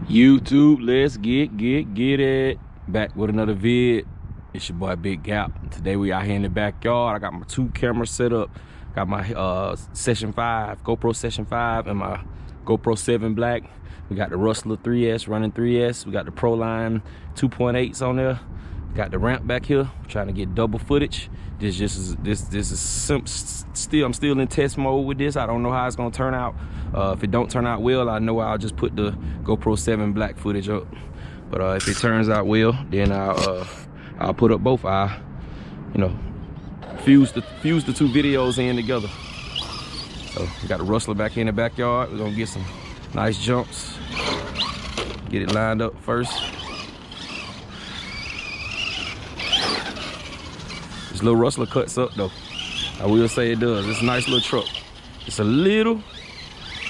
YouTube, let's get it. Back with another vid. It's your boy Big Gap. Today we out here in the backyard. I got my 2 cameras set up. Got my Session 5, GoPro Session 5 and my GoPro 7 Black. We got the Rustler 3S running 3S. We got the Proline 2.8s on there. Got the ramp back here. Trying to get double footage. I'm still in test mode with this. I don't know how it's gonna turn out. If it don't turn out well, I know I'll just put the GoPro 7 Black footage up. But if it turns out well, then I'll put up both. Fuse the 2 videos in together. So we got the Rustler back here in the backyard. We're gonna get some nice jumps. Get it lined up first. This little Rustler cuts up though. I will say it does. It's a nice little truck. It's a little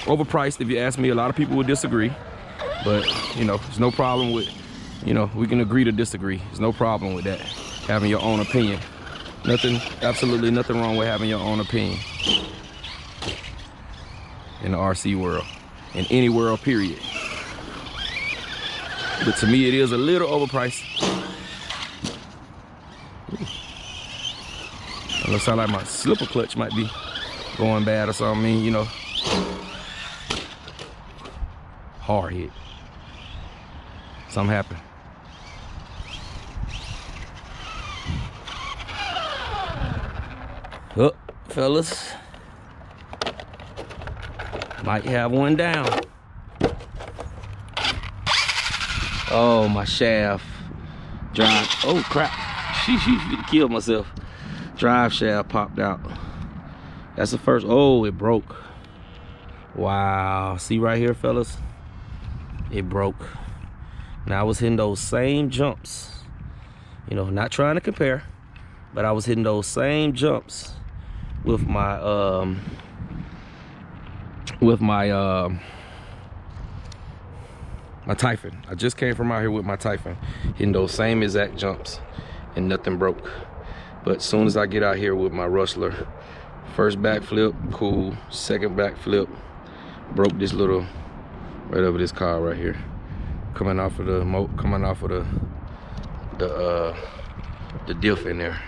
overpriced if you ask me. A lot of people would disagree, but there's no problem with, we can agree to disagree. There's no problem with that. Having your own opinion. Absolutely nothing wrong with having your own opinion. In the RC world. In any world, period. But to me, it is a little overpriced. It looks like my slipper clutch might be going bad or something. Hard hit. Something happened. Oh, fellas. Might have one down. Oh, my shaft. Drive. Oh, crap. She killed myself. Drive shaft popped out. That's the first. Oh, it broke. Wow. See right here, fellas? It broke. Now I was hitting those same jumps. Not trying to compare, but I was hitting those same jumps with my my Typhon. I just came from out here with my Typhon, hitting those same exact jumps, and nothing broke. But as soon as I get out here with my Rustler, first backflip, cool. Second backflip, broke this little right over this car right here, coming off of the diff in there.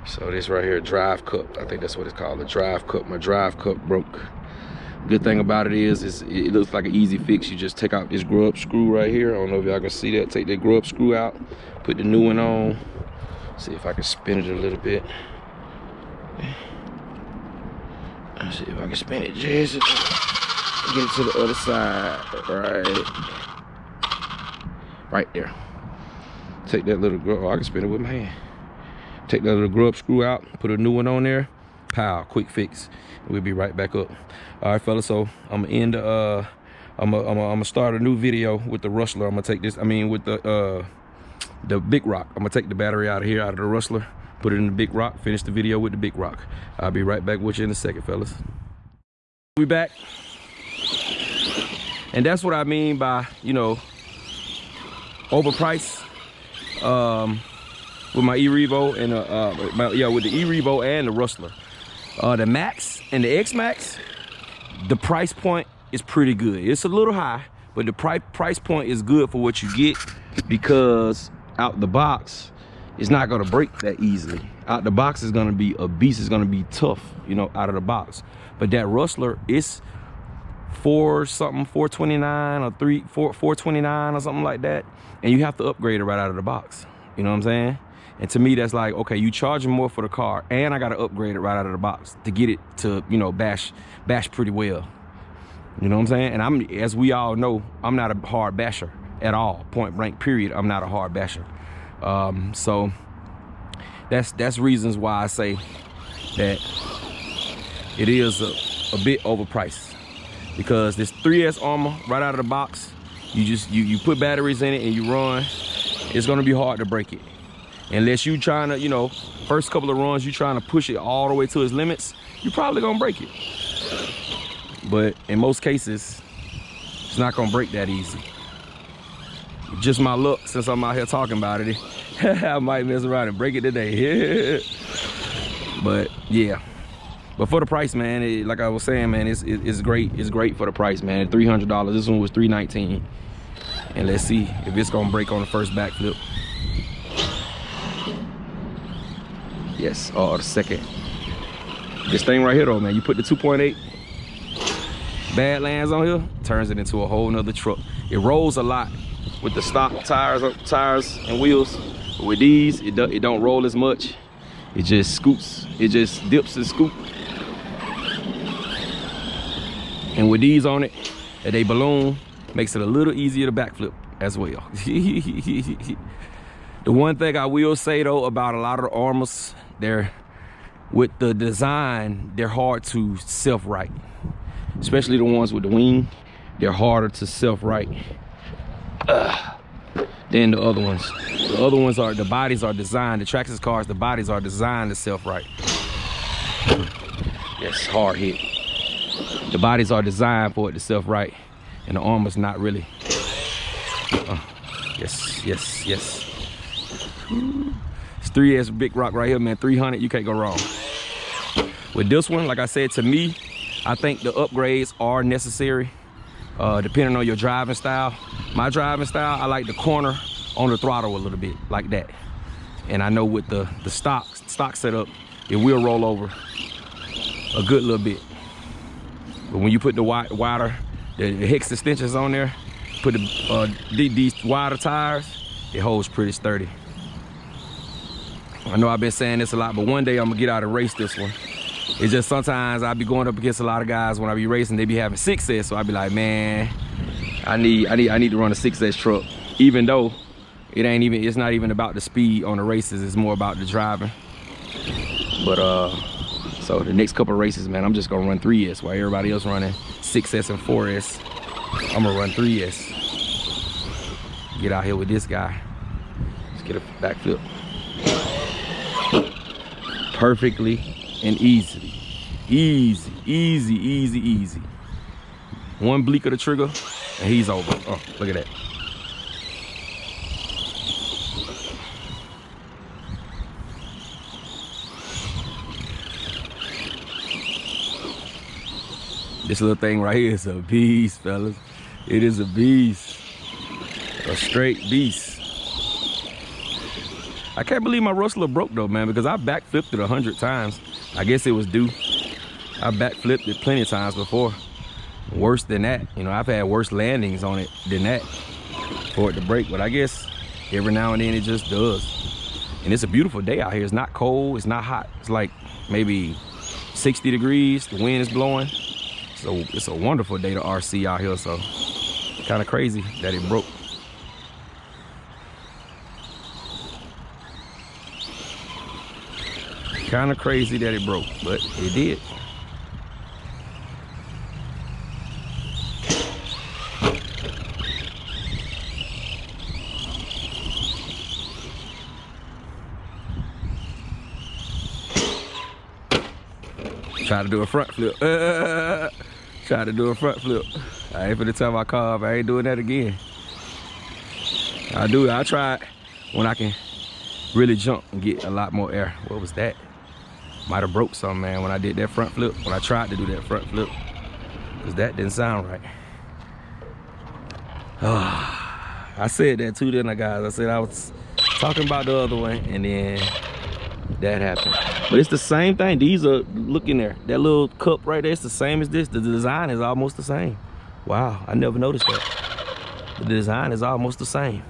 So this right here, drive cup. I think that's what it's called, the drive cup. My drive cup broke. Good thing about it is it looks like an easy fix. You just take out this grub screw right here. I don't know if y'all can see that. Take that grub screw out, put the new one on. See if I can spin it a little bit. Let's see if I can spin it just get it to the other side. Right there. Take that little grub. Oh, I can spin it with my hand. Take that little grub screw out, put a new one on there. Pow, quick fix. We'll be right back up. All right, fellas, so I'm gonna end I'm gonna start a new video with the Rustler. I'm gonna take this, with the Big Rock. I'm gonna take the battery out of here, out of the Rustler, put it in the Big Rock, finish the video with the Big Rock. I'll be right back with you in a second, fellas. We back. And that's what I mean by, overpriced. With my E-Revo and with the E-Revo and the Rustler. The Max and the X-Max, the price point is pretty good. It's a little high, but the price point is good for what you get, because out the box, it's not gonna break that easily. Out the box is gonna be a beast. It's gonna be tough, out of the box. But that Rustler, it's $429 or $429 or something like that, and you have to upgrade it right out of the box. You know what I'm saying? And to me, that's like, okay, you charging more for the car, and I gotta upgrade it right out of the box to get it to, bash pretty well. You know what I'm saying? And as we all know, I'm not a hard basher at all. Point blank, period. I'm not a hard basher. So that's reasons why I say that it is a bit overpriced, because this 3S Armor right out of the box, you put batteries in it and you run, it's gonna be hard to break it. Unless you trying to, first couple of runs, you trying to push it all the way to its limits, you're probably gonna break it. But in most cases, it's not gonna break that easy. Just my luck, since I'm out here talking about it, I might mess around and break it today. But yeah. But for the price, man, like I was saying, man, it's great. It's great for the price, man. $300. This one was $319. And let's see if it's gonna break on the first backflip. Yes, oh, the second. This thing right here though, man, you put the 2.8 Badlands on here, turns it into a whole nother truck. It rolls a lot with the stock tires and wheels. But with these, it don't roll as much. It just scoots, it just dips and scoop. And with these on it, and they balloon, makes it a little easier to backflip as well. The one thing I will say though about a lot of the Armors, they're, with the design, they're hard to self-right. Especially the ones with the wing, they're harder to self-right than the other ones. The other ones are, the bodies are designed, the Traxxas cars, the bodies are designed to self-right. Yes, hard hit. The bodies are designed for it to self-right, and the Armor's not really. Yes, yes, yes. It's 3S big rock right here, man. 300, you can't go wrong. With this one, like I said, to me, I think the upgrades are necessary, depending on your driving style. My driving style, I like the corner on the throttle a little bit, like that. And I know with the stock setup, it will roll over a good little bit. But when you put the wider, the hex extensions on there, put these wider tires, it holds pretty sturdy. I know I've been saying this a lot, but one day I'm gonna get out and race this one. It's just sometimes I be going up against a lot of guys when I be racing, they be having 6S, so I be like, man, I need to run a 6S truck. Even though it's not even about the speed on the races, it's more about the driving. But so the next couple of races, man, I'm just gonna run 3S while everybody else running 6S and 4S. I'm gonna run 3S. Get out here with this guy. Let's get a backflip. Perfectly and easily. Easy, easy, easy, easy. One bleak of the trigger and he's over. Oh, look at that. This little thing right here is a beast, fellas. It is a beast. A straight beast. I can't believe my rustler broke though, man, because I backflipped it 100 times. I guess it was due. I backflipped it plenty of times before. Worse than that. You know, I've had worse landings on it than that for it to break, but I guess every now and then it just does. And it's a beautiful day out here. It's not cold, it's not hot. It's like maybe 60 degrees, the wind is blowing. So it's a wonderful day to RC out here, so kind of crazy that it broke. Kind of crazy that it broke, but it did. Try to do a front flip. Try to do a front flip. I ain't finna tell my car if I ain't doing that again. I try it when I can really jump and get a lot more air. What was that? Might have broke something, man, when I did that front flip, when I tried to do that front flip, because that didn't sound right. I said that too, didn't I, guys? I said I was talking about the other one, and then that happened. But it's the same thing. These are, look in there, that little cup right there, it's the same as this. The design is almost the same. Wow, I never noticed that. The design is almost the same.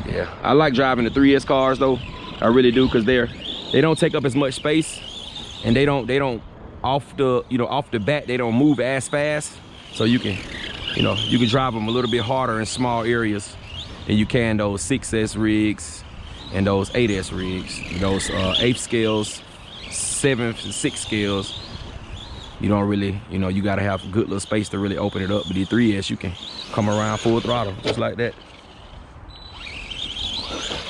Yeah, I like driving the 3S cars though. I really do, because they don't take up as much space, and they don't off the bat they don't move as fast. So you can drive them a little bit harder in small areas than you can those 6S rigs and those 8S rigs. Those 8th scales, 7th and 6th scales. You don't really, you gotta have a good little space to really open it up. But the 3S, you can come around full throttle just like that.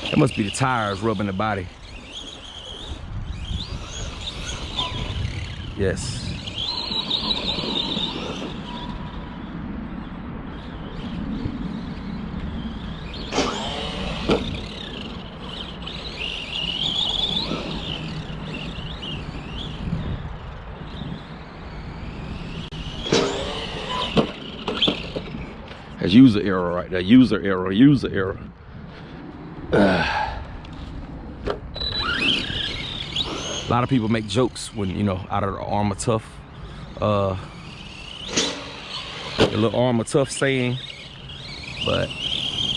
That must be the tires rubbing the body. Yes. That's user error right there. User error. User error. A lot of people make jokes when, you know, out of the Armor Tough, the little Armor Tough saying, but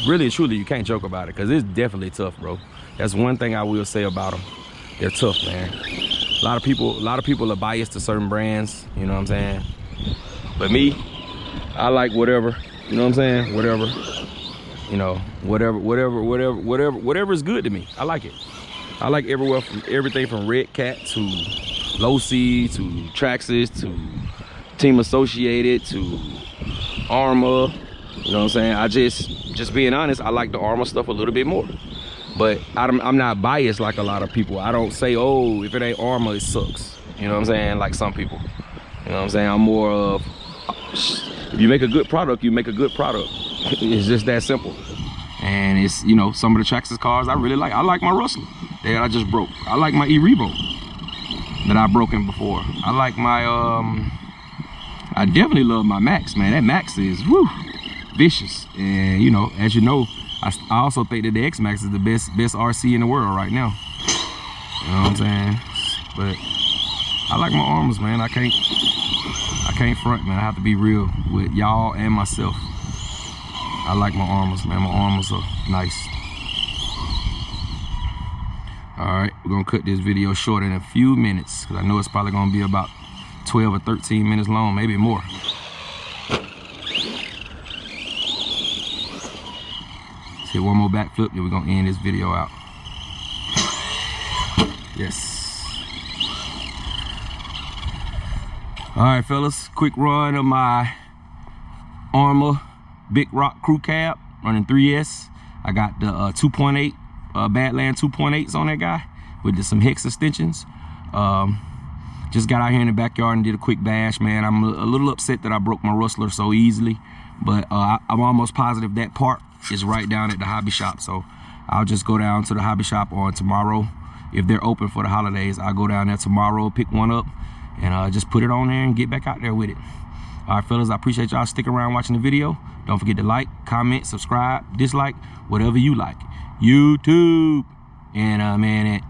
really and truly, you can't joke about it because it's definitely tough, bro. That's one thing I will say about them. They're tough, man. A lot of people are biased to certain brands, you know what I'm saying? But me, I like whatever, you know what I'm saying? Whatever, you know, whatever is good to me. I like it. I like everything from Red Cat to Low C to Traxxas to Team Associated to Armor. You know what I'm saying? I just being honest, I like the Armor stuff a little bit more. But I'm not biased like a lot of people. I don't say, oh, if it ain't Armor, it sucks. You know what I'm saying? Like some people. You know what I'm saying? I'm more of, if you make a good product, you make a good product. It's just that simple. And it's, you know, some of the Traxxas cars I really like. I like my Rustler that I just broke. I like my E-Revo that I've broken before. I like my, I definitely love my Max, man. That Max is, woo, vicious. And, you know, as you know, I also think that the X-Max is the best RC in the world right now. You know what I'm saying? But I like my Armors, man. I can't front, man. I have to be real with y'all and myself. I like my Armors, man. My Armors are nice. All right, we're gonna cut this video short in a few minutes because I know it's probably gonna be about 12 or 13 minutes long, maybe more. Hit one more backflip, then we're gonna end this video out. Yes. All right, fellas, quick run of my Armor Big Rock Crew Cab running 3S. I got the 2.8 Badland 2.8s on that guy with some hex extensions. Just got out here in the backyard and did a quick bash, man. I'm a little upset that I broke my Rustler so easily, but I'm almost positive that part is right down at the hobby shop. So I'll just go down to the hobby shop on tomorrow. If they're open for the holidays, I'll go down there tomorrow, pick one up, and just put it on there and get back out there with it. All right, fellas, I appreciate y'all sticking around watching the video. Don't forget to like, comment, subscribe, dislike, whatever you like. YouTube. And man,